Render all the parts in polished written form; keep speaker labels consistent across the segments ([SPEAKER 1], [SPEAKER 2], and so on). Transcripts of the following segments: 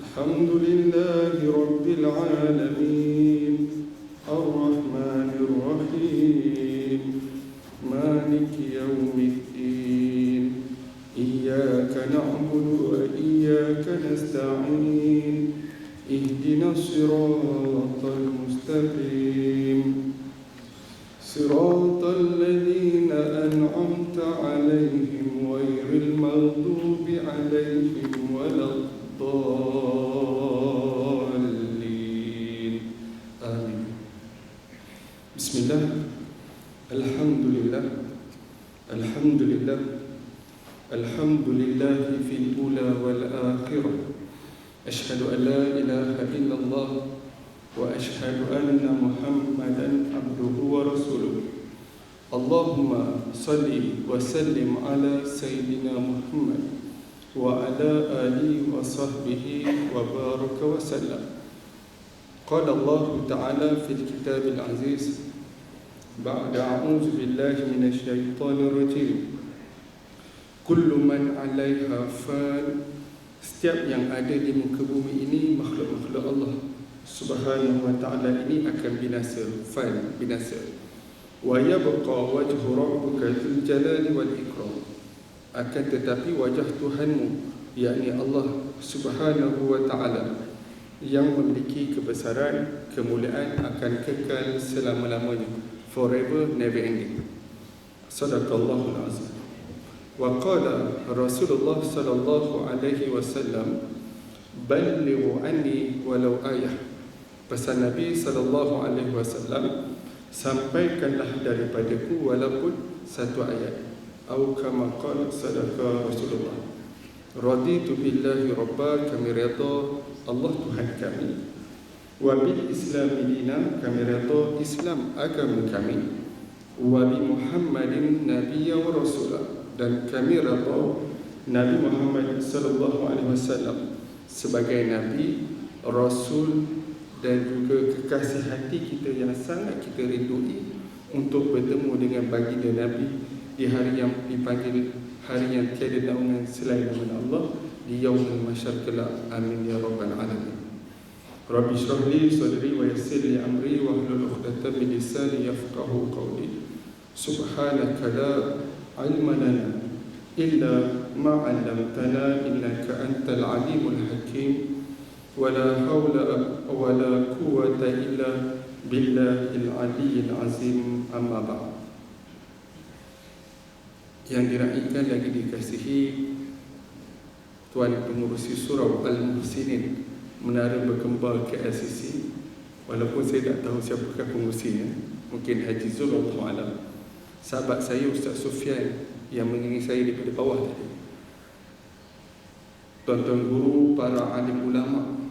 [SPEAKER 1] الحمد لله رب العالمين الرحمن الرحيم مالك يوم الدين إياك نعبد وإياك نستعين اهدنا الصراط المستقيم صراط الذين أنعمت عليهم غير المغضوب عليهم ولا الضالين آمين. بسم الله الحمد لله الحمد لله الحمد لله في الأولى والآخرة أشهد أن لا إله إلا الله وأشهد أن محمدا عبده ورسوله اللهم صل وسلم على سيدنا محمد وعلى آله وصحبه وبارك وسلم. قال الله تعالى في الكتاب العزيز بعد أعوذ بالله من الشيطان الرجيم كل من عليها فان. Setiap yang ada di muka bumi ini makhluk-makhluk Allah Subhanahu wa ta'ala ini akan binasa, fan, binasa. Wa yabqa wajhu rabbika dzul jalali wal ikram. Akan tetapi wajah Tuhanmu, yakni Allah Subhanahu wa ta'ala, yang memiliki kebesaran, kemuliaan akan kekal selama-lamanya, forever, never ending. Sadaqallahul azim. Wa qala Rasulullah sallallahu alaihi wasallam ballighu anni walau ayah. Pesan Nabi sallallahu alaihi wasallam, sampaikanlah daripadaku walaupun satu ayat. Atau kama qala sadaqa Rasulullah. Raditu billahi rabba, kami redha Allah Tuhan kami. Wa bil Islam dina, kami redha Islam agama kami. Wa bi Muhammadin nabiyya wa rasulah, dan kami redha Nabi Muhammad sallallahu alaihi wasallam sebagai nabi, rasul dan juga kekasih hati kita yang sangat kita rindui untuk bertemu dengan baginda Nabi di hari yang dipanggil hari yang tiada naungan selain nama Allah, di yaumul mahsyar kelak. Amin ya rabbal alamin. Rabbi shrah li sadri wa yassir li amri wa hlul 'uqdatam min lisani yafqahu qawli. Subhanaka la ilma lana illa ma 'allamtana innaka antal alimul hakim. Wala hawla wala quwwata illa billahil aliyyil azim. Amma ba'd. Yang diraikan lagi dikasihi Tuan Pengurusi Surau Al-Muhsinin Menara Berkembar KLCC. Walaupun saya tak tahu siapakah pengurusinya, mungkin Haji Zul, Allahu a'lam. Sahabat saya Ustaz Sufyan yang mengiringi saya daripada bawah tadi, tuan-tuan guru, para alim ulama,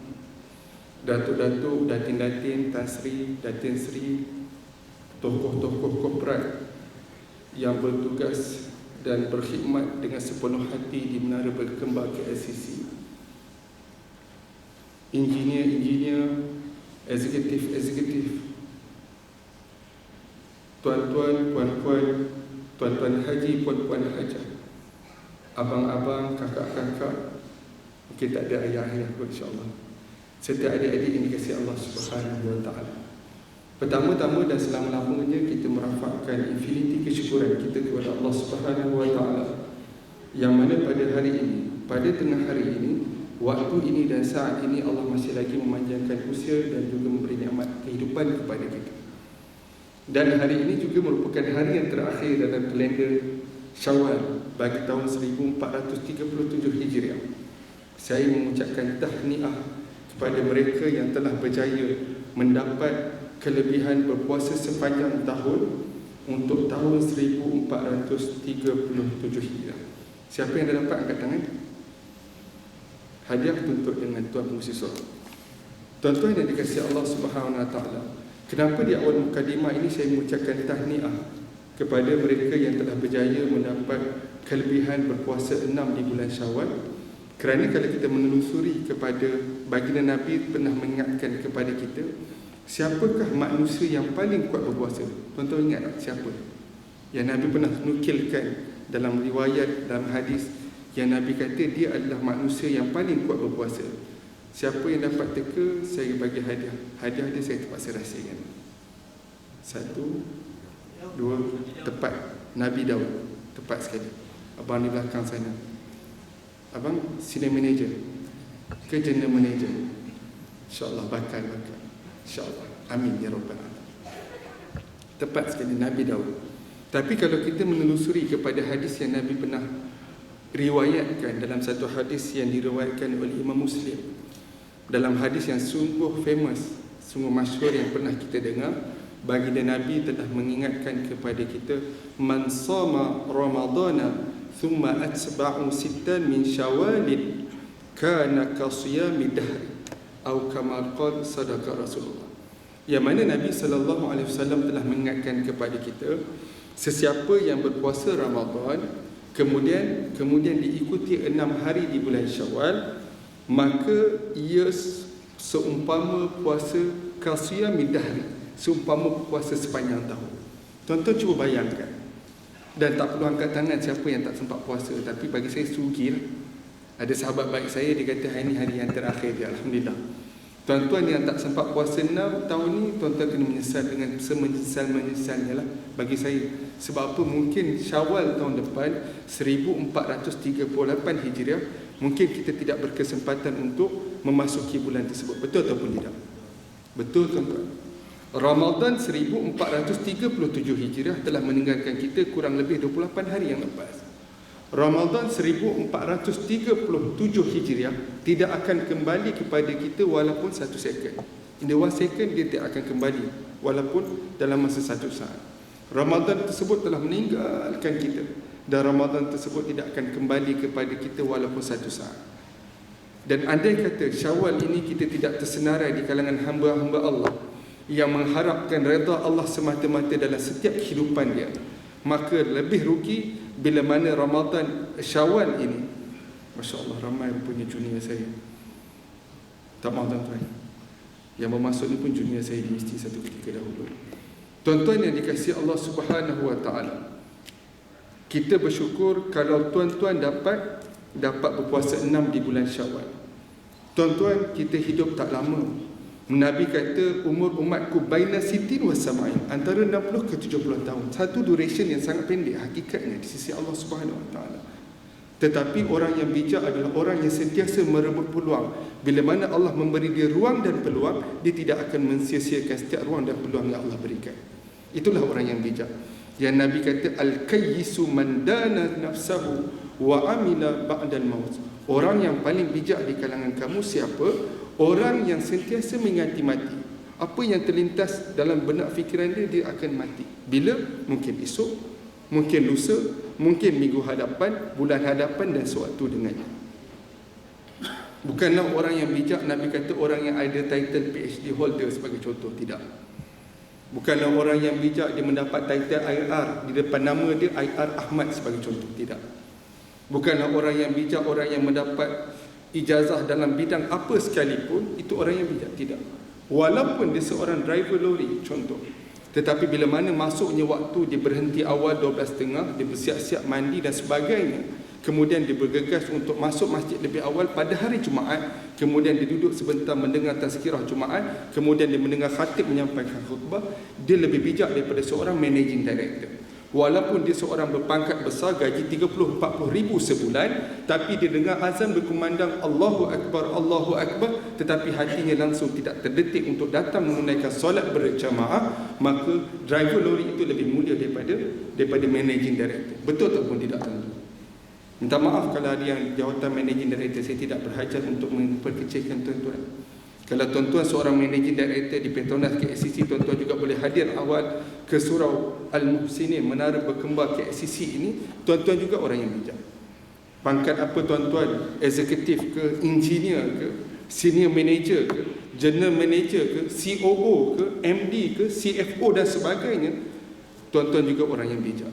[SPEAKER 1] datuk-datuk, datin-datin, Tan Sri, Datin Sri, tokoh-tokoh korporat yang bertugas dan berkhidmat dengan sepenuh hati di Menara Berkembar KLCC, engineer-engineer, eksekutif, tuan-tuan, puan-puan, tuan-tuan haji, puan-puan hajah, abang-abang, kakak-kakak, mungkin tak ada ayah-ayah pun insyaAllah, serta adik-adik yang dikasihi Allah Subhanahu wa ta'ala. Pertama-tama dan selama-lamanya kita merafakkan infinity kesyukuran kita kepada Allah Subhanahu wa ta'ala, yang mana pada hari ini, pada tengah hari ini, waktu ini dan saat ini, Allah masih lagi memanjangkan usia dan juga memberi nikmat kehidupan kepada kita. Dan hari ini juga merupakan hari yang terakhir dalam kalender Syawal bagi tahun 1437 Hijriah. Saya mengucapkan tahniah kepada mereka yang telah berjaya mendapat kelebihan berpuasa sepanjang tahun untuk tahun 1437 Hijriah. Siapa yang dah dapat, angkat tangan. Hadiah tuntut dengan Tuan Pengurusi Surau. Tuan-tuan yang dikasihi Allah Subhanahu wa ta'ala, kenapa di awal mukadimah ini saya mengucapkan tahniah kepada mereka yang telah berjaya mendapat kelebihan berpuasa 6 di bulan Syawal? Kerana kalau kita menelusuri kepada baginda Nabi pernah mengingatkan kepada kita, siapakah manusia yang paling kuat berpuasa? Tuan-tuan ingat tak siapa? Yang Nabi pernah nukilkan dalam riwayat, dalam hadis, yang Nabi kata dia adalah manusia yang paling kuat berpuasa. Siapa yang dapat teka, saya bagi hadiah. Hadiah dia saya terpaksa rahsiakan. 1, 2, tepat. Nabi Daud, tepat sekali. Abang di belakang sana, abang senior manager ke general manager? InsyaAllah bakal. InsyaAllah. Amin ya Rabbal Alamin. Tepat sekali, Nabi Daud. Tapi kalau kita menelusuri kepada hadis yang Nabi pernah riwayatkan, dalam satu hadis yang diriwayatkan oleh Imam Muslim, dalam hadis yang sungguh famous, sungguh masyhur yang pernah kita dengar, baginda Nabi telah mengingatkan kepada kita, man sama ramadana thumma atba'u sittan min syawalin kana kasiyami dahri atau kama qala sadaqa Rasulullah. Yang mana Nabi SAW telah mengingatkan kepada kita, sesiapa yang berpuasa Ramadan kemudian diikuti 6 hari di bulan Syawal, maka ia seumpama puasa kasiyami dahri, seumpama puasa sepanjang tahun. Tuan-tuan cuba bayangkan. Dan tak perlu angkat tangan siapa yang tak sempat puasa. Tapi bagi saya sugih. Ada sahabat baik saya, dia kata hari ni hari yang terakhir dia, alhamdulillah. Tuan-tuan yang tak sempat puasa 6 tahun ni, tuan-tuan kena menyesal dengan semenyesal-menyesalnya lah bagi saya. Sebab apa? Mungkin Syawal tahun depan 1438 Hijriah, mungkin kita tidak berkesempatan untuk memasuki bulan tersebut. Betul ataupun tidak? Betul tuan-tuan. Ramadan 1437 Hijriah telah meninggalkan kita kurang lebih 28 hari yang lepas. Ramadan 1437 Hijriah tidak akan kembali kepada kita walaupun 1 second. In the 1 second dia tidak akan kembali walaupun dalam masa 1 saat. Ramadan tersebut telah meninggalkan kita, dan Ramadan tersebut tidak akan kembali kepada kita walaupun 1 saat. Dan andai kata Syawal ini kita tidak tersenarai di kalangan hamba-hamba Allah yang mengharapkan redha Allah semata-mata dalam setiap kehidupan dia, maka lebih rugi bila mana Ramadan Syawal ini, Masya Allah, ramai punya junior saya. Tak mahu tuan-tuan, yang bermasuk ni pun junior saya di mesti satu ketika dahulu. Tuan-tuan yang dikasihi Allah Subhanahu Wa Taala, kita bersyukur kalau tuan-tuan dapat berpuasa 6 di bulan Syawal. Tuan-tuan, kita hidup tak lama. Nabi kata umur umatku baina sitin wa sama'in, antara 60 ke 70 tahun. Satu duration yang sangat pendek hakikatnya di sisi Allah Subhanahu Wa Taala. Tetapi orang yang bijak adalah orang yang sentiasa merebut peluang. Bila mana Allah memberi dia ruang dan peluang, dia tidak akan mensia-siakan setiap ruang dan peluang yang Allah berikan. Itulah orang yang bijak. Yang Nabi kata al-kayyisu man dana nafsahu wa amila ba'dal maut. Orang yang paling bijak di kalangan kamu siapa? Orang yang sentiasa mengingati mati. Apa yang terlintas dalam benak fikiran dia, dia akan mati. Bila? Mungkin esok, mungkin lusa, mungkin minggu hadapan, bulan hadapan dan sewaktu dengannya. Bukanlah orang yang bijak, Nabi kata orang yang ada title PhD holder sebagai contoh. Tidak. Bukanlah orang yang bijak dia mendapat title IR, di depan nama dia IR Ahmad sebagai contoh. Tidak. Bukanlah orang yang bijak orang yang mendapat ijazah dalam bidang apa sekalipun, itu orang yang bijak. Tidak. Walaupun dia seorang driver lori contoh, tetapi bila mana masuknya waktu, dia berhenti awal 12.30, dia bersiap-siap mandi dan sebagainya, kemudian dia bergegas untuk masuk masjid lebih awal pada hari Jumaat, kemudian dia duduk sebentar mendengar tazkirah Jumaat, kemudian dia mendengar khatib menyampaikan khutbah, dia lebih bijak daripada seorang managing director. Walaupun dia seorang berpangkat besar, gaji 30-40 ribu sebulan, tapi dia dengar azan berkumandang Allahu Akbar, Allahu Akbar, tetapi hatinya langsung tidak terdetik untuk datang menunaikan solat berjamaah, maka driver lori itu lebih mulia daripada managing director. Betul ataupun tidak tentu? Minta maaf kalau ada yang jawatan managing director, saya tidak berhajat untuk memperkecilkan tuan-tuan. Kalau tuan-tuan seorang managing director di Petronas KLCC, tuan-tuan juga boleh hadir awal ke surau Al-Muhsinin, menara berkembar KLCC ini, tuan-tuan juga orang yang bijak. Pangkat apa tuan-tuan? Eksekutif ke, engineer ke, senior manager ke, general manager ke, COO ke, MD ke, CFO dan sebagainya, tuan-tuan juga orang yang bijak.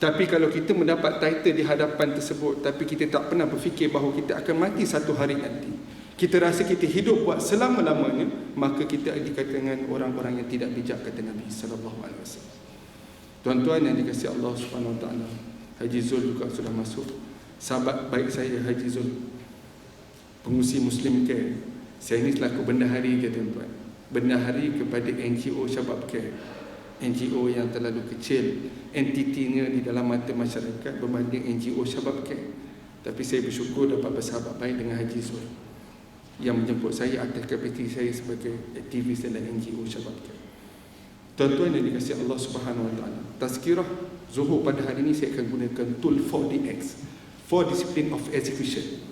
[SPEAKER 1] Tapi kalau kita mendapat title di hadapan tersebut, tapi kita tak pernah berfikir bahawa kita akan mati satu hari nanti, kita rasa kita hidup buat selama-lamanya, maka kita dikatakan orang-orang yang tidak bijak, kata Nabi sallallahu alaihi wasallam. Tuan-tuan yang dikasihi Allah Subhanahu wa taala, Haji Zul juga sudah masuk. Sahabat baik saya Haji Zul. Pengurusi Muslim Care. Saya ni selaku bendahari ke tuan-tuan, bendahari kepada NGO Syabab Care, NGO yang terlalu kecil entitinya di dalam mata masyarakat berbanding NGO Syabab Care. Tapi saya bersyukur dapat bersahabat baik dengan Haji Zul yang menjemput saya atas kapasiti saya sebagai aktivis dalam NGO Syabab Care. Tuan-tuan yang dikasihi Allah Subhanahu Wa Taala, tazkirah Zuhur pada hari ini saya akan gunakan tool 4DX, 4 Discipline of Execution,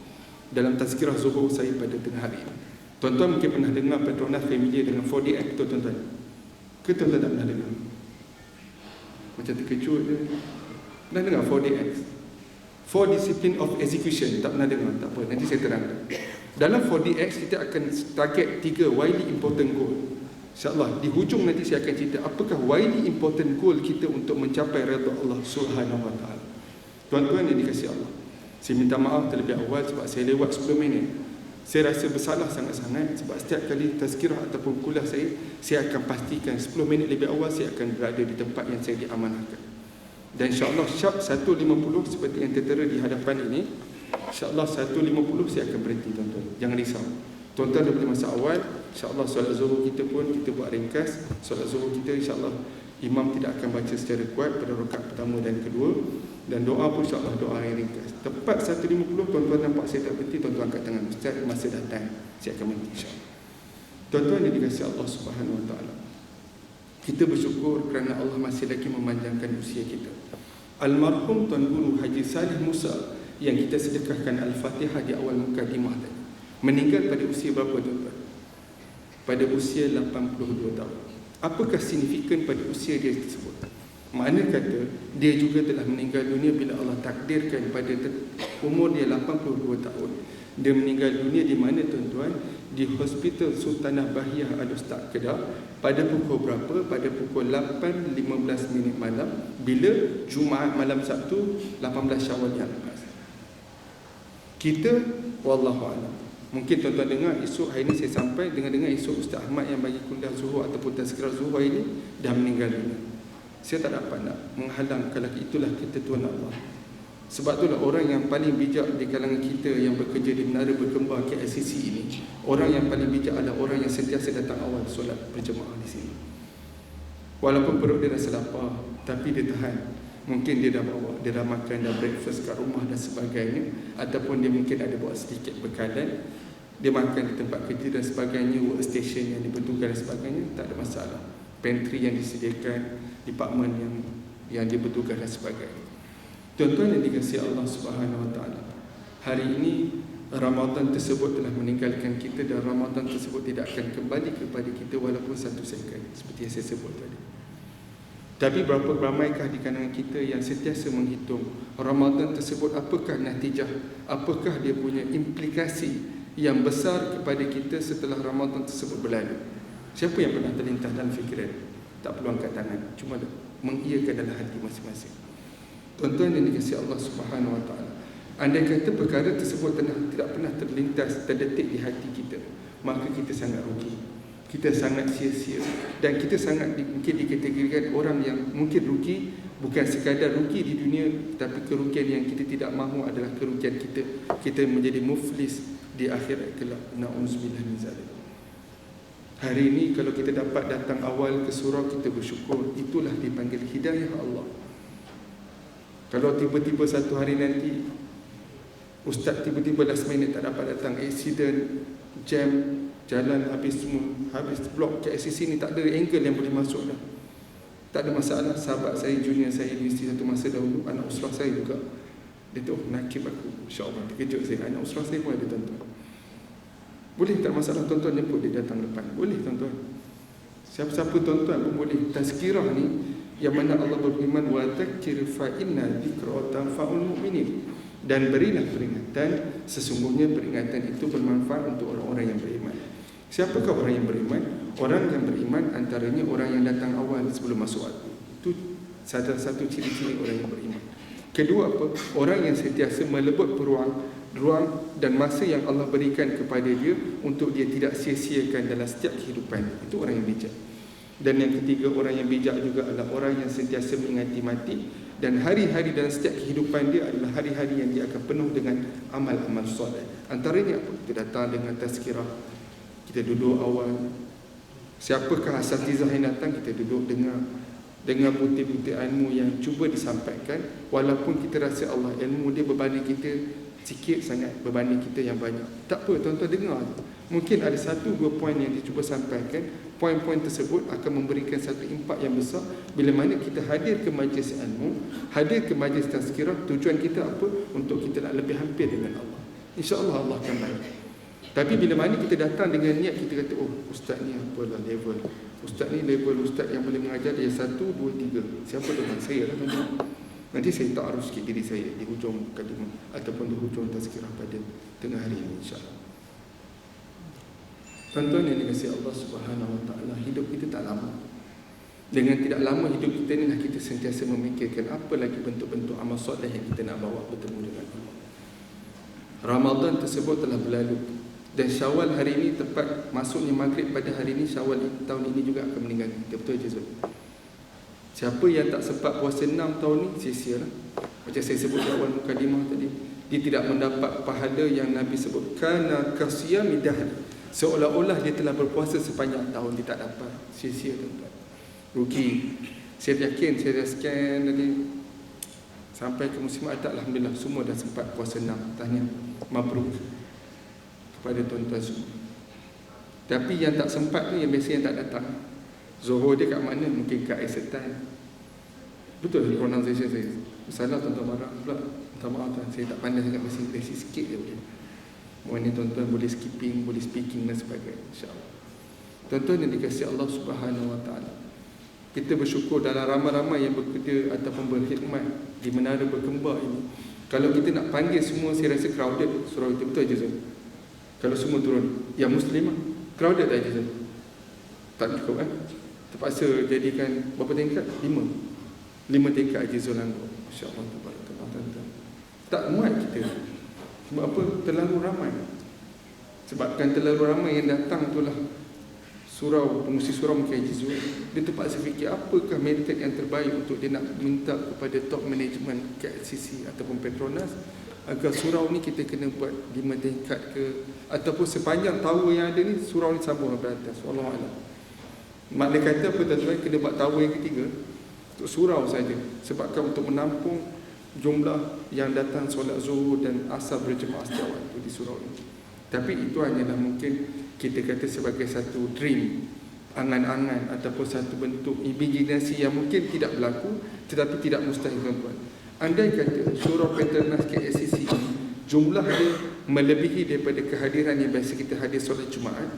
[SPEAKER 1] dalam tazkirah Zuhur saya pada tengah hari ini. Tuan-tuan mungkin pernah dengar Petronas familiar dengan 4DX, tuan-tuan? Ke tuan-tuan tak pernah dengar? Macam terkejut je. Pernah dengar 4DX? 4 Discipline of Execution, tak pernah dengar? Tak apa, nanti saya terangkan. Dalam 4DX kita akan target 3 widely important goal. InsyaAllah di hujung nanti saya akan cerita apakah widely important goal kita untuk mencapai redha Allah Subhanahu Wa Taala. Tuan-tuan yang dikasihi Allah, saya minta maaf terlebih awal sebab saya lewat 10 minit. Saya rasa bersalah sangat-sangat sebab setiap kali tazkirah ataupun kuliah saya akan pastikan 10 minit lebih awal saya akan berada di tempat yang saya diamanahkan. Dan insyaAllah sharp 1.50 seperti yang tertera di hadapan ini, insyaAllah 1.50 saya akan berhenti, tuan-tuan. Jangan risau. Tuan-tuan dah boleh masuk awal. InsyaAllah solat zuhur kita pun kita buat ringkas. Solat zuhur kita insyaAllah imam tidak akan baca secara kuat pada rakaat pertama dan kedua. Dan doa pun insyaAllah doa yang ringkas. Tepat 1.50 tuan-tuan nampak saya tak berhenti, tuan-tuan angkat tangan. Ustaz, masa datang saya akan berhenti insyaAllah. Tuan-tuan yang dikasihi Allah Subhanahu Wa Taala, kita bersyukur kerana Allah masih lagi memanjangkan usia kita. Almarhum Tuan Guru Haji Salih Musa yang kita sedekahkan Al-Fatihah di awal mukadimah tadi, meninggal pada usia berapa, tuan-tuan? Pada usia 82 tahun. Apakah signifikan pada usia dia tersebut? Makna kata dia juga telah meninggal dunia bila Allah takdirkan pada umur dia 82 tahun. Dia meninggal dunia di mana, tuan-tuan? Di Hospital Sultanah Bahiyah Al-Ustaz Kedah pada pukul berapa? Pada pukul 8.15 malam, bila Jumaat malam Sabtu 18 Syawal yang lepas. Kita wallahualam, mungkin tuan-tuan dengar esok hari ini saya sampai dengar esok Ustaz Ahmad yang bagi kuliah zuhur ataupun tazkirah zuhur ini dah meninggal dunia. Saya tak dapat nak menghalang kalau itulah ketentuan Allah. Sebab itulah orang yang paling bijak di kalangan kita yang bekerja di Menara Berkembang KLCC ini, orang yang paling bijak adalah orang yang sentiasa datang awal solat berjemaah di sini. Walaupun perut dia rasa lapar, tapi dia tahan. Mungkin dia dah bawa, dia dah makan, dah breakfast kat rumah dan sebagainya, ataupun dia mungkin ada bawa sedikit bekalan, dia makan di tempat kerja dan sebagainya, workstation yang dibentukkan dan sebagainya, tak ada masalah. Pantry yang disediakan, department yang dibentukkan dan sebagainya. Tuan-tuan yang dikasihi Allah Subhanahu Wa Taala, hari ini Ramadan tersebut telah meninggalkan kita dan Ramadan tersebut tidak akan kembali kepada kita walaupun 1 second, seperti yang saya sebut tadi. Tapi berapa ramaikah di kalangan kita yang sentiasa menghitung Ramadan tersebut apakah natijah, apakah dia punya implikasi yang besar kepada kita setelah Ramadan tersebut berlalu. Siapa yang pernah terlintas dalam fikiran? Tak perlu angkat tangan, cuma mengiyakan dalam hati masing-masing. Tuan-tuan yang dikasihi Allah Subhanahu Wa Taala, andai kata perkara tersebut tidak pernah terlintas, terdetik di hati kita, maka kita sangat rugi, kita sangat sia-sia, dan kita sangat mungkin dikategorikan orang yang mungkin rugi, bukan sekadar rugi di dunia, tapi kerugian yang kita tidak mahu adalah kerugian kita menjadi muflis di akhirat kelak. Na'udzubillah min zalik. Hari ini kalau kita dapat datang awal ke surau, kita bersyukur. Itulah dipanggil hidayah Allah. Kalau tiba-tiba satu hari nanti ustaz tiba-tiba last minute tak dapat datang, accident, jam, jalan habis semua, habis blok KLCC ni tak ada angle yang boleh masuk dah. Tak ada masalah. Sahabat saya, junior saya di universiti satu masa dahulu, anak usrah saya juga, dia tu nakib aku, insyaAllah terkejut saya, anak usrah saya pun ada, tuan-tuan. Boleh tak masalah tuan-tuan jemput dia datang depan? Boleh, tuan-tuan. Siapa-siapa tuan-tuan pun boleh. Tazkirah ni yang mana Allah berfirman, wa dzakir fa inna dzikra tanfa'ul mu'minin, dan berilah peringatan, sesungguhnya peringatan itu bermanfaat untuk orang-orang yang beriman. Siapakah orang yang beriman? Orang yang beriman antaranya orang yang datang awal sebelum masuk waktu. Itu salah satu ciri-ciri orang yang beriman. Kedua apa? Orang yang sentiasa melebut ruang dan masa yang Allah berikan kepada dia untuk dia tidak sia-siakan dalam setiap kehidupan. Itu orang yang bijak. Dan yang ketiga, orang yang bijak juga adalah orang yang sentiasa mengingati mati Dan hari-hari dalam setiap kehidupan dia adalah hari-hari yang dia akan penuh dengan amal-amal soleh. Antaranya apa? Kita datang dengan tazkirah, kita duduk awal. Siapakah asatizah yang datang, kita duduk dengan butir-butir ilmu yang cuba disampaikan. Walaupun kita rasa Allah ilmu dia berbanding kita sikit sangat berbanding kita yang banyak, tak apa, tuan-tuan dengar. Mungkin ada 1-2 poin yang dicuba sampaikan. Poin-poin tersebut akan memberikan satu impak yang besar. Bila mana kita hadir ke majlis ilmu, hadir ke majlis tazkirah, tujuan kita apa? Untuk kita nak lebih hampir dengan Allah. InsyaAllah Allah akan baik. Tapi bila mana kita datang dengan niat, kita kata, oh ustaz ni apalah level, ustaz ni level ustaz yang boleh mengajar dia 1, 2, 3. Siapa dengan saya lah tuan-tuan. Nanti saya ta'aruf sikit diri saya di hujung kalimah ataupun di hujung tazkirah pada tengah hari ini, insyaAllah. Tuan-tuan yang dikasihi Allah Subhanahu Wa Taala, hidup kita tak lama. Dengan tidak lama hidup kita ni lah kita sentiasa memikirkan apa lagi bentuk-bentuk amal soleh yang kita nak bawa bertemu dengan Allah. Ramadan tersebut telah berlalu dan Syawal hari ini tepat masuknya maghrib pada hari ini. Syawal tahun ini juga akan meninggal kita. Betul je Zul? Siapa yang tak sempat puasa 6 tahun ni, sia-sia lah. Macam saya sebut di awal mukadimah tadi, dia tidak mendapat pahala yang Nabi sebut, kana kasiyami dahr, seolah-olah dia telah berpuasa sepanjang tahun. Dia tak dapat, sia-sia tuan-tuan, rugi. Saya yakin, saya dah scan tadi sampai ke musim adat, alhamdulillah semua dah sempat puasa 6. Tahniah, mabruk kepada tuan-tuan semua. Tapi yang tak sempat tu, yang biasa yang tak datang. Zuhur dia kat mana? Mungkin kat Aisetan. Betul pronunciation saya salah, tuan-tuan marah pula. Minta maaf tuan, saya tak pandai sangat bahasa Inggeris, sikit je boleh. Mohon ni tuan-tuan boleh skipping, boleh speaking dan sebagainya, insyaAllah. Tuan-tuan yang dikasihi Allah Subhanahu Wa Taala, kita bersyukur dalam ramai-ramai yang bekerja ataupun berkhidmat di Menara Berkembar ini. Kalau kita nak panggil semua, saya rasa crowded surau itu. Betul je Zul? Kalau semua turun, yang Muslimah crowded tak je Zul? Tak cukup kan? Terpaksa jadikan berapa tingkat? 5 tingkat Haji Zul Anggor. InsyaAllah tuan-tuan. Tak muat kita. Sebab apa? Terlalu ramai. Sebabkan terlalu ramai yang datang itulah surau, pengusi surau mungkin Haji Zul. Dia terpaksa fikir apakah metod yang terbaik untuk dia nak minta kepada top management KLCC ataupun Petronas agar surau ni kita kena buat 5 tingkat ke, ataupun sepanjang tower yang ada ni, surau ni sambung ke atas. Wallahualam. Mak dia kata apa tuan-tuan, kena buat tower yang ketiga untuk surau saja, sebabkan untuk menampung jumlah yang datang solat zuhur dan asar berjemaah setiap waktu di surau ini. Tapi itu hanyalah mungkin kita kata sebagai satu dream, angan-angan ataupun satu bentuk imajinasi yang mungkin tidak berlaku, tetapi tidak mustahil tuan-tuan. Andai kata surau Petronas KLCC ini jumlah dia melebihi daripada kehadiran yang biasa kita hadir solat Jumaat,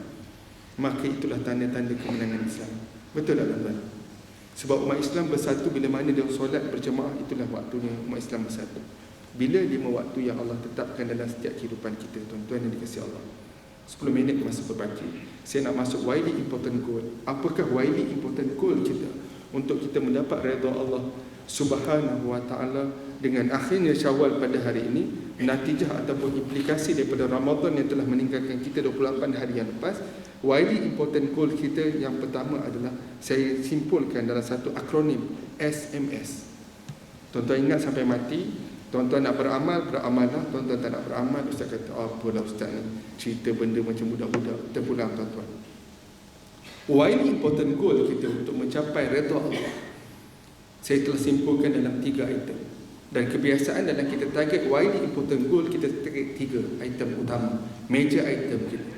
[SPEAKER 1] maka itulah tanda-tanda kemenangan Islam. Betul tak tuan-tuan? Sebab umat Islam bersatu bila mana dia solat berjemaah, itulah waktunya umat Islam bersatu. Bila 5 waktu yang Allah tetapkan dalam setiap kehidupan kita, tuan-tuan yang dikasihi Allah. 10 minit masa berbaki. Saya nak masuk widely important goal. Apakah widely important goal kita untuk kita mendapat redha Allah Subhanahu Wa Taala dengan akhirnya Syawal pada hari ini, natijah ataupun implikasi daripada Ramadan yang telah meninggalkan kita 28 hari yang lepas. Widely important goal kita yang pertama adalah, saya simpulkan dalam satu akronim, SMS. Tuan-tuan ingat sampai mati. Tuan-tuan nak beramal, beramallah. Tuan-tuan tak nak beramal, ustaz kata, apalah ustaz ni, cerita benda macam budak-budak. Terpulang tuan-tuan. Widely important goal kita untuk mencapai redha Allah, saya telah simpulkan dalam 3 item. Dan kebiasaan dalam kita target widely important goal, kita target 3 item utama, major item kita.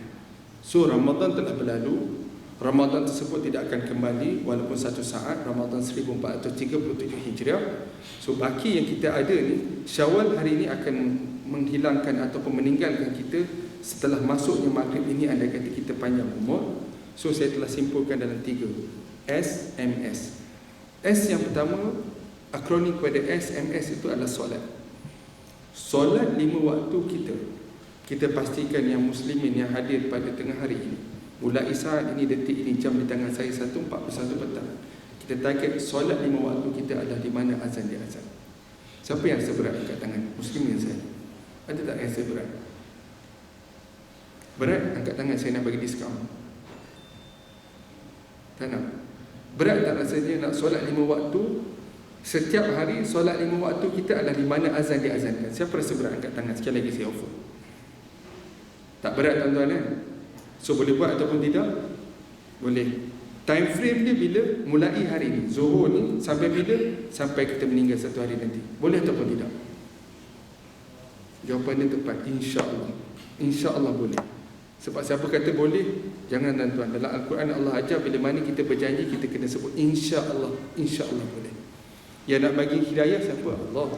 [SPEAKER 1] So Ramadan telah berlalu. Ramadan tersebut tidak akan kembali walaupun satu saat, Ramadan 1437 Hijriah. So baki yang kita ada ni, Syawal hari ini akan menghilangkan ataupun meninggalkan kita setelah masuknya maghrib ini, andai kata kita panjang umur. So saya telah simpulkan dalam 3 SMS. S yang pertama, akronim kepada SMS itu adalah solat. Solat 5 waktu kita pastikan yang muslimin yang hadir pada tengah hari ini, mulai saat ini, detik ini, jam di tangan saya 1:41 petang, kita target solat 5 waktu kita adalah di mana azan dia azan. Siapa yang seberat angkat tangan? Muslimin saya. Ada tak yang seberat? Berat? Angkat tangan, saya nak bagi diskaun. Tak nak? Berat tak rasanya nak solat 5 waktu Setiap hari solat 5 waktu kita adalah di mana azan diazankan. Siapa rasa berat angkat tangan? Sekali lagi saya offer. Tak berat tuan-tuan kan? So boleh buat ataupun tidak? Boleh. Time frame dia bila? Mulai hari ni, Zuhur ni, sampai bila? Sampai kita meninggal satu hari nanti. Boleh ataupun tidak? Jawapan dia tepat, insya-Allah. Insya-Allah boleh. Sebab siapa kata boleh? Jangan tuan-tuan. Dalam Al-Quran Allah ajar bila mana kita berjanji, kita kena sebut insya-Allah. Insya-Allah boleh. Yang nak bagi hidayah siapa? Allah.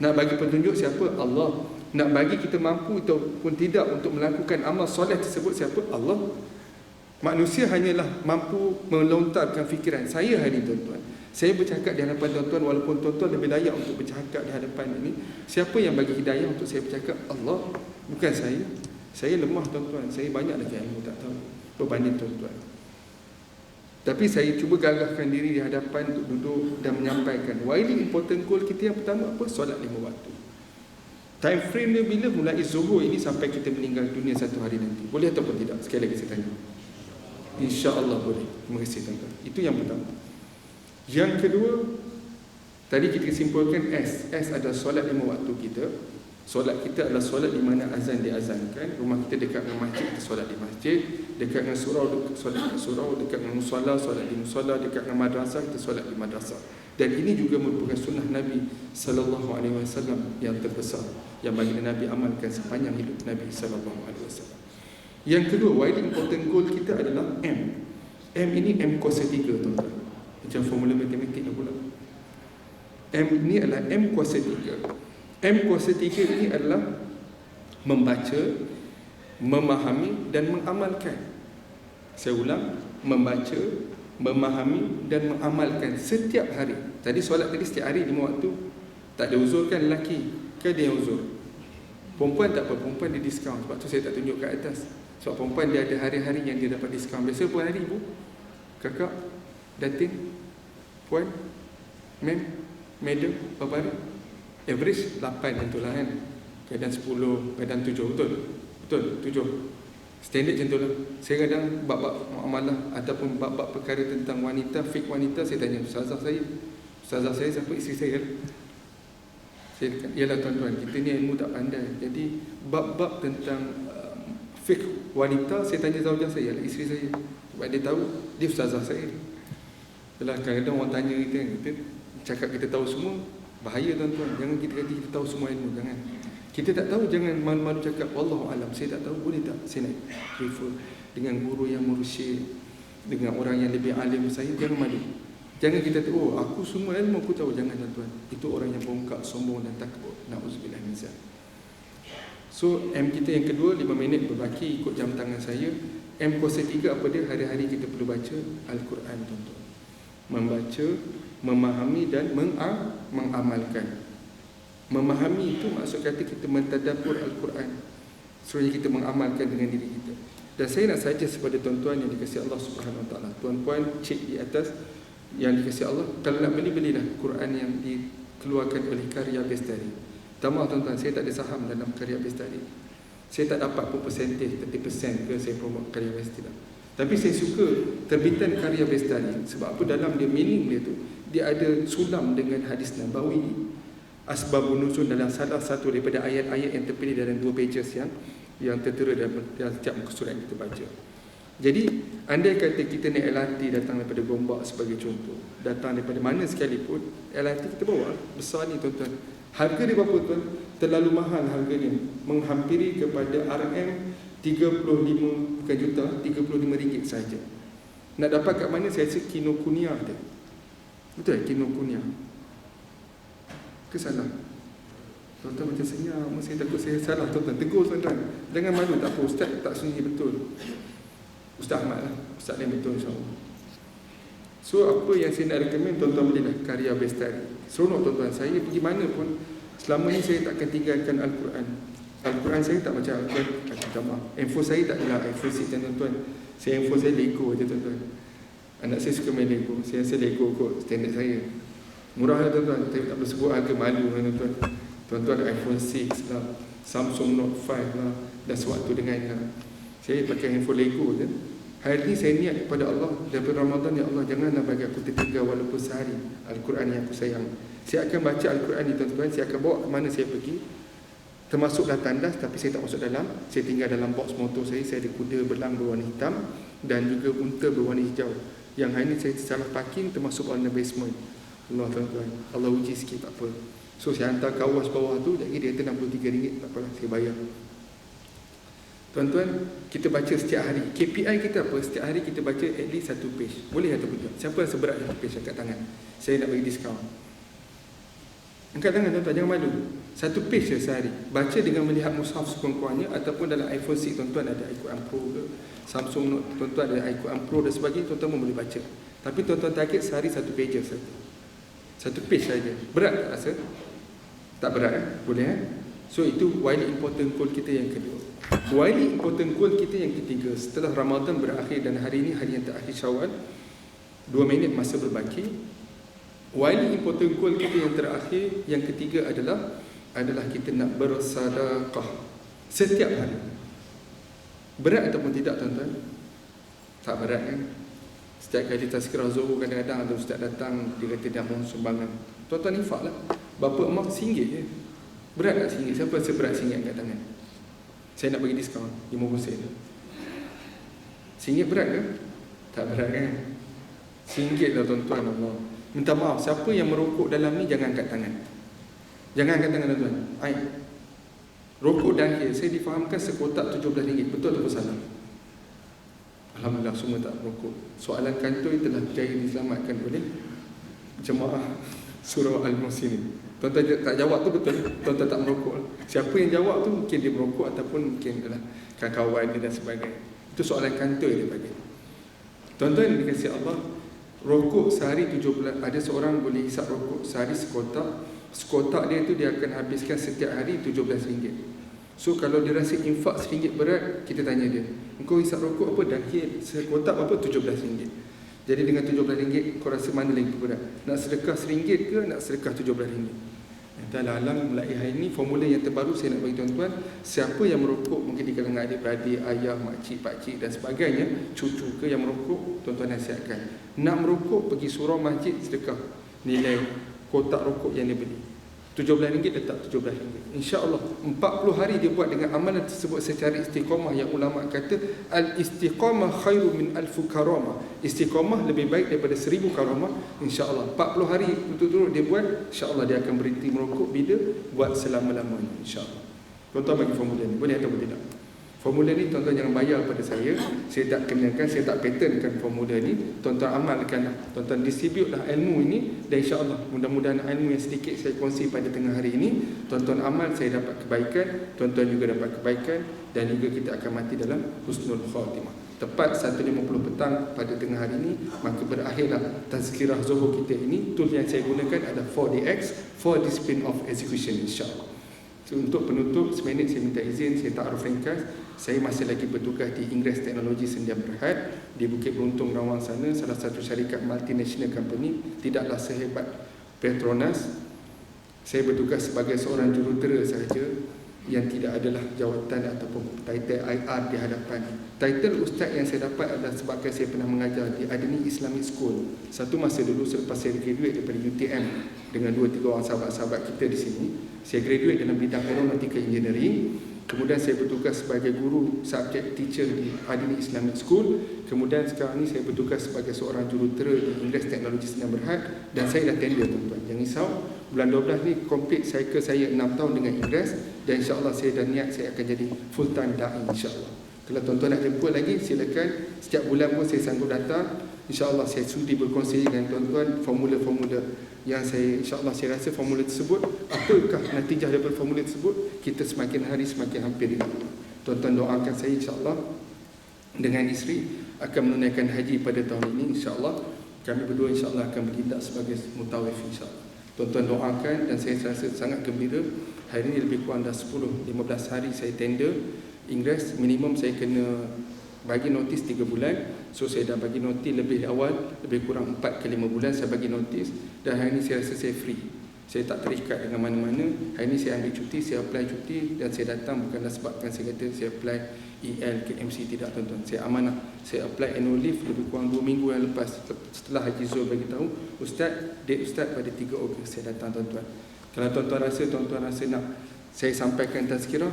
[SPEAKER 1] Nak bagi petunjuk siapa? Allah. Nak bagi kita mampu ataupun tidak untuk melakukan amal soleh tersebut siapa? Allah. Manusia hanyalah mampu melontarkan fikiran. Saya hari tuan-tuan, saya bercakap di hadapan tuan-tuan, walaupun tuan-tuan lebih layak untuk bercakap di hadapan ini. Siapa yang bagi hidayah untuk saya bercakap? Allah. Bukan saya. Saya lemah tuan-tuan. Saya banyak lagi ilmu tak tahu berbanding tuan-tuan. Tapi saya cuba gagahkan diri di hadapan untuk duduk dan menyampaikan. Widely important goal kita yang pertama apa? Solat 5 waktu. Time frame dia bila? Mulai Zuhur ini sampai kita meninggal dunia satu hari nanti. Boleh ataupun tidak? Sekali lagi saya tanya. InsyaAllah boleh. Terima kasih tuan-tuan. Itu yang pertama. Yang kedua, tadi kita simpulkan S. S adalah solat 5 waktu kita. Solat kita adalah solat di mana azan diazankan. Rumah kita dekat dengan masjid, kita solat di masjid. Dekat dengan surau, solat di surau. Dekat dengan musalla, solat di musalla. Dekat dengan madrasah, kita solat di madrasah. Dan ini juga merupakan sunnah Nabi sallallahu alaihi wasallam yang terbesar, yang baginda Nabi amalkan sepanjang hidup Nabi sallallahu alaihi wasallam. Yang kedua, widely important goal kita adalah M. M ini M kuasa 3 tuan-tuan. Macam formula matematik pula. M ini adalah M kuasa 3. M kuasa 3 ini adalah membaca, memahami dan mengamalkan. Saya ulang, membaca, memahami dan mengamalkan setiap hari. Tadi solat tadi setiap hari 5 waktu. Tak ada uzur kan lelaki? Ke dia yang uzur? Perempuan tak apa, perempuan dia diskaun. Sebab tu saya tak tunjuk kat atas. Sebab perempuan dia ada hari-hari yang dia dapat diskaun. Biasa berapa hari ibu? Kakak? Datin? Puan? Mem? Madam? Berapa hari? Average 8 macam tu lah kan. Kadang 10, kadang 7. Betul? Betul? 7. Standard macam tu lah. Saya kadang bab-bab muamalah ataupun bab-bab perkara tentang wanita, fake wanita, saya tanya ustazah saya. Ustazah saya siapa? Isteri saya. Saya kata, yalah tuan-tuan, kita ni ilmu tak pandai. Jadi bab-bab tentang fake wanita, saya tanya zaujah saya, ialah isteri saya. Sebab dia tahu, dia ustazah saya. Yalah kadang-kadang orang tanya kita cakap kita tahu semua. Bahaya tuan-tuan. Jangan kita kata kita tahu semua ilmu. Jangan. Kita tak tahu, jangan malu-malu cakap wallahu alam, saya tak tahu. Boleh tak saya nak refer dengan guru yang mursyid, dengan orang yang lebih alim saya? Jangan malu. Jangan kita tahu, oh aku semua ilmu aku tahu. Jangan tuan-tuan. Itu orang yang bongkak, sombong dan takut. Na'udzubillah min zalik. So M kita yang kedua, 5 minit berbaki ikut jam tangan saya. M kuasa 3 apa dia? Hari-hari kita perlu baca Al-Quran tuan-tuan. Membaca, memahami dan mengamalkan. Memahami itu maksud kata kita mentadabbur Al-Quran. Sebenarnya kita mengamalkan dengan diri kita. Dan saya nak saja kepada tuan-tuan yang dikasihi Allah Subhanahu Wa Taala. Tuan-puan cek di atas yang dikasihi Allah. Kalau nak belilah Quran yang dikeluarkan oleh Karya Bestari. Maaf tuan-tuan, saya tak ada saham dalam Karya Bestari. Saya tak dapat pun percentage 30% ke saya promote Karya Bestari. Tapi saya suka terbitan Karya Bestari. Sebab apa? Dalam dia meaning dia tu, dia ada sulam dengan hadis Nabawi, asbabun nuzul dalam salah satu daripada ayat-ayat yang terpilih dalam 2 pages yang tertera dalam setiap muka surat yang kita baca. Jadi andai kata kita naik LRT datang daripada Gombak sebagai contoh, datang daripada mana sekalipun, LRT kita bawa besar ni tuan-tuan. Harga dia berapa tuan? Terlalu mahal harganya, menghampiri kepada RM 35 bukan juta, RM35 saja. Nak dapat kat mana? Saya rasa Kinokuniya dia. Betul Kinokuniya? Ke salah? Tuan-tuan macam senyap, saya takut saya salah tuan-tuan. Tegur tuan-tuan. Jangan malu, tak apa. Ustaz tak sunyi betul. Ustaz Ahmad lah. Ustaz lain betul insyaAllah. So apa yang saya nak recommend, tuan-tuan bolehlah Karya Bestari. Seronok tuan-tuan. Saya pergi mana pun, selama ni saya tak akan tinggalkan Al-Quran. Al-Quran saya tak baca Al-Quran. Info saya tak adalah iPhone 6 tuan-tuan. Saya info saya Lego je tuan-tuan. Anak saya suka main Lego. Saya rasa Lego kot standard saya. Murah lah tuan-tuan. Tapi tak boleh sebut harga, malu lah tuan-tuan. Tuan-tuan ada iPhone 6 lah, Samsung Note 5 lah, dan sewaktu dengannya. Saya pakai handphone Lego je. Hari ini saya niat kepada Allah daripada Ramadan, ya Allah janganlah bagi aku tertinggal walaupun sehari Al-Quran yang aku sayang. Saya akan baca Al-Quran ni tuan-tuan, saya akan bawa ke mana saya pergi, termasuklah tandas, tapi saya tak masuk dalam. Saya tinggal dalam box motor saya ada kuda belang berwarna hitam dan juga unta berwarna hijau. Yang hari ni saya salah parking, termasuk warna basement. Allah tuan-tuan, Allah uji sikit, tak apa. So saya hantar kawas bawah tu, jadi dia kata RM63, tak apalah, saya bayar. Tuan-tuan, kita baca setiap hari. KPI kita apa? Setiap hari kita baca at least 1 page. Boleh atau tidak? Siapa rasa berat 1 page angkat tangan? Saya nak bagi diskaun. Angkat tangan tuan-tuan, jangan malu. 1 page je sehari. Baca dengan melihat mushaf sekurang-kurangnya, ataupun dalam iPhone 6 tuan-tuan ada Al-Quran Pro ke, Samsung Note tuan-tuan ada Al-Quran Pro dan sebagainya, tuan-tuan pun boleh baca. Tapi tuan-tuan target sehari 1 page saja. 1 page saja. Berat tak rasa? Tak berat Boleh So itu widely important goal kita yang kedua. Widely important goal kita yang ketiga, setelah Ramadan berakhir dan hari ini hari yang terakhir Syawal, 2 minit masa berbaki. Widely important goal kita yang terakhir, yang ketiga adalah kita nak bersedekah setiap hari. Berat ataupun tidak tuan-tuan? Tak berat kan? Setiap kali tazkirah Zuhur kadang-kadang ada ustaz datang, dia kata dia mohon sumbangan. Tuan-tuan infak lah. Bapa emak RM1 je. Berat tak RM1? Siapa rasa berat RM1 angkat tangan? Saya nak bagi diskaun 50 sen. RM1 berat ke? Tak berat kan? RM1 lah tuan-tuan. Allah, minta maaf, siapa yang merokok dalam ni jangan angkat tangan. Jangan angkat tangan tuan-tuan. Rokok dahil saya difahamkan sekotak RM17. Betul atau salah? Alhamdulillah semua tak merokok. Soalan kantoi telah berjaya diselamatkan oleh jemaah surah Al-Muhsinin. Tuan-tuan tak jawab tu betul, tuan-tuan tak merokok. Siapa yang jawab tu mungkin dia merokok ataupun mungkin adalah kawan-kawan dia dan sebagainya. Itu soalan kantoi dia bagi. Tuan-tuan dikasihi Allah, rokok sehari 17, ada seorang boleh hisap rokok sehari sekotak. Sekotak dia tu dia akan habiskan setiap hari RM17. So kalau dia rasa infak RM1 berat, kita tanya dia, engkau hisap rokok apa? Dahil sekotak apa? RM17. Jadi dengan RM17, kau rasa mana lagi berat? Nak sedekah RM1 ke nak sedekah RM17? Dalam mulai hari ini, formula yang terbaru saya nak bagi tuan-tuan, siapa yang merokok, mungkin di kalangan adik-beradik, ayah, makcik, pakcik dan sebagainya, cucu ke yang merokok, tuan-tuan nasihatkan. Nak merokok, pergi surau masjid sedekah nilai kotak rokok yang dia beli. RM17 letak RM17. InsyaAllah 40 hari dia buat dengan amalan tersebut secara istiqamah, yang ulama kata al-istiqamah khairu min alfu karamah. Istiqamah lebih baik daripada 1000 karamah. InsyaAllah 40 hari turut-turut dia buat, InsyaAllah dia akan berhenti merokok bila buat selama-lamanya, InsyaAllah. Tuan-tuan bagi formula ni, boleh atau tidak? Formula ni tuan-tuan jangan bayar pada saya tak kenakan, saya tak patentkan formula ni. Tuan-tuan amalkanlah, tuan-tuan distributelah ilmu ini, dan insya-Allah mudah-mudahan ilmu yang sedikit saya kongsi pada tengah hari ini, tuan-tuan amal, saya dapat kebaikan, tuan-tuan juga dapat kebaikan, dan juga kita akan mati dalam husnul khatimah. Tepat 1.50 petang pada tengah hari ini, maka berakhirlah tazkirah Zuhur kita ini. Tool yang saya gunakan ada 4DX, 4 Discipline of Execution, insya-Allah. So, untuk penutup, seminit saya minta izin, saya ta'aruf ringkas. Saya masih lagi bertugas di Inggeris Teknologi Sendian Berhad di Bukit Beruntung, Rawang sana, salah satu syarikat multinational company, tidaklah sehebat Petronas. Saya bertugas sebagai seorang jurutera sahaja yang tidak adalah jawatan ataupun title IR di hadapan. Title ustaz yang saya dapat adalah sebabkan saya pernah mengajar di Adni Islamic School. Satu masa dulu selepas saya graduate daripada UTM dengan 2-3 orang sahabat-sahabat kita di sini, saya graduate dalam bidang aeronautical engineering. Kemudian saya bertugas sebagai guru subjek teacher di Adni Islamic School. Kemudian sekarang ni saya bertugas sebagai seorang jurutera di Inggeris Teknologi Sendian Berhad, dan saya dah tender tuan-tuan. Jangan risau, bulan 12 ni complete cycle saya 6 tahun dengan Inggeris, dan insya-Allah saya dah niat saya akan jadi full time dai, insya-Allah. Kalau tuan-tuan nak jemput lagi, silakan. Setiap bulan pun saya sanggup datang. InsyaAllah saya sudi berkongsi dengan tuan-tuan formula-formula yang saya, insyaAllah saya rasa formula tersebut, apakah natijah daripada formula tersebut, kita semakin hari semakin hampir dengan Allah. Tuan-tuan doakan saya, insyaAllah dengan isteri akan menunaikan haji pada tahun ini, insyaAllah. Kami berdua insyaAllah akan bertindak sebagai mutawif, insyaAllah. Tuan-tuan doakan, dan saya rasa sangat gembira. Hari ini lebih kurang dah 10-15 hari saya tender Inggeris. Minimum saya kena bagi notis 3 bulan. So saya dah bagi notis lebih awal, lebih kurang 4 ke 5 bulan saya bagi notis. Dan hari ini saya rasa saya free. Saya tak terikat dengan mana-mana. Hari ini saya ambil cuti, saya apply cuti, dan saya datang bukanlah sebabkan saya kata saya apply EL KMC, tidak tuan-tuan. Saya amanah. Saya apply annual leave lebih kurang 2 minggu yang lepas. Setelah Haji Zul bagi tahu, date Ustaz pada 3 Ogos saya datang tuan-tuan. Kalau tuan-tuan rasa nak saya sampaikan tazkirah,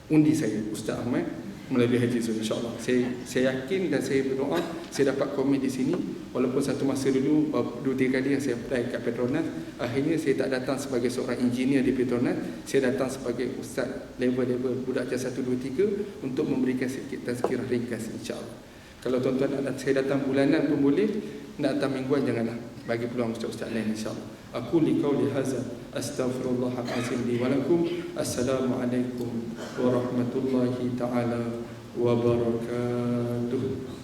[SPEAKER 1] undi saya Ustaz Ahmad melalui Haji Zul, insya-Allah. Saya yakin dan saya berdoa saya dapat komen di sini, walaupun satu masa dulu 2-3 kali yang saya apply kat Petronas, akhirnya saya tak datang sebagai seorang engineer di Petronas, saya datang sebagai ustaz level budak jas 1 2 3 untuk memberikan sedikit tazkirah ringkas, insya-Allah. Kalau tuan-tuan nak saya datang bulanan pun boleh, nak datang mingguan janganlah, bagi peluang ustaz-ustaz lain, insya-Allah. Aku liqauli hadza astaghfirullahalazim li wa lakum. Assalamualaikum warahmatullahi taala wabarakatuh.